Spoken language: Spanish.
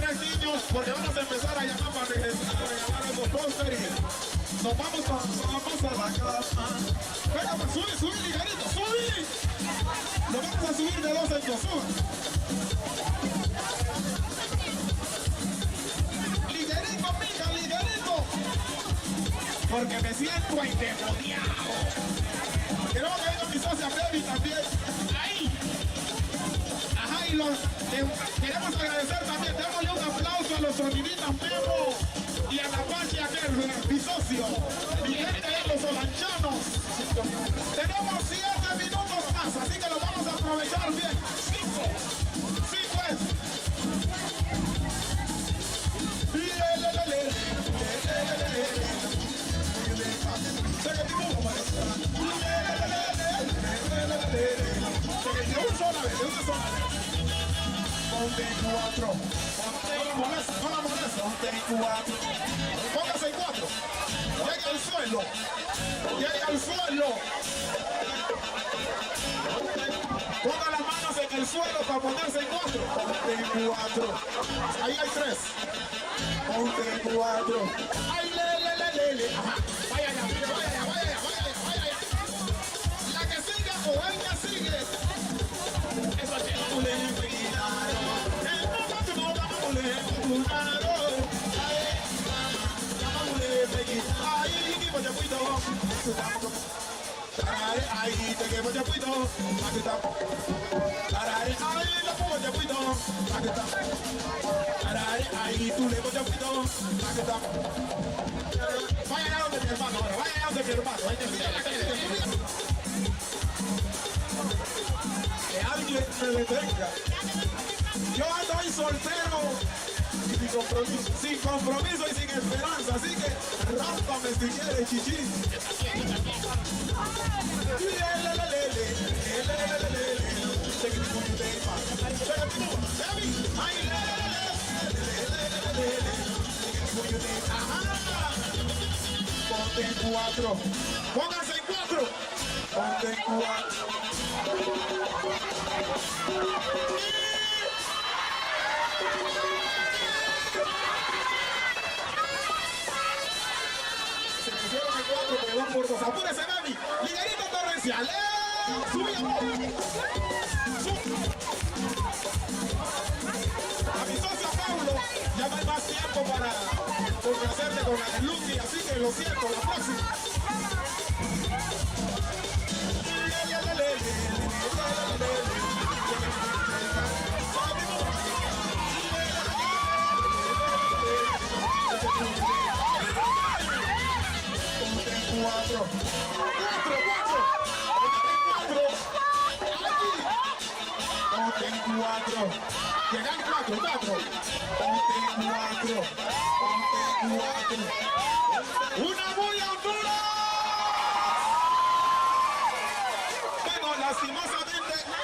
tres niños, porque vamos a empezar a llamar para regresar, para llamar a los póster y nos vamos a la cama. Venga, pues subir, ligerito, subir. Nos vamos a subir de dos en dos, ligerito, mija, ligerito. Porque me siento endemoniado. Queremos que venga mi socia Baby también. Ahí. Ajá, y queremos agradecer también. Démosle un aplauso a los soniditas Memo y a la Pachi, aquel mi socio. Mi gente de los solanchanos. Tenemos 7 minutos más, así que lo vamos a aprovechar bien. 5. Sí, pues. Ponte en 4. No la molesta. Ponte en 4. Póngase en 4. Llegue al suelo. Llegue al suelo. Ponga las manos en el suelo para ponerse en 4. Ponte en 4. Ahí hay 3. Ponte en 4. Ay, le. Ajá. Vaya allá. La que siga o el que sigue. Eso es ahí te quemo ya puito, aquí está. Ahí la pongo ya puito, aquí está. Ahí tú le ya puito, aquí está. Vaya a donde mi hermano, ahora, vaya a donde mi hermano. Que alguien me detenga. Yo estoy soltero sin compromiso y sin esperanza, así que rámpame si quieres, chichi. Ponte en 4. Pónganse en 4. Ponte en 4. Se pusieron en 4, pero van por 2. Apúrese, Baby. Ligerito torrencial. Subimos. A mi socio Paulo ya no hay más tiempo para complacerte con la de Lucy, así que lo siento, la próxima. Cuatro. Ponte en 4. Llegan 4. Ponte en 4. Una bulla,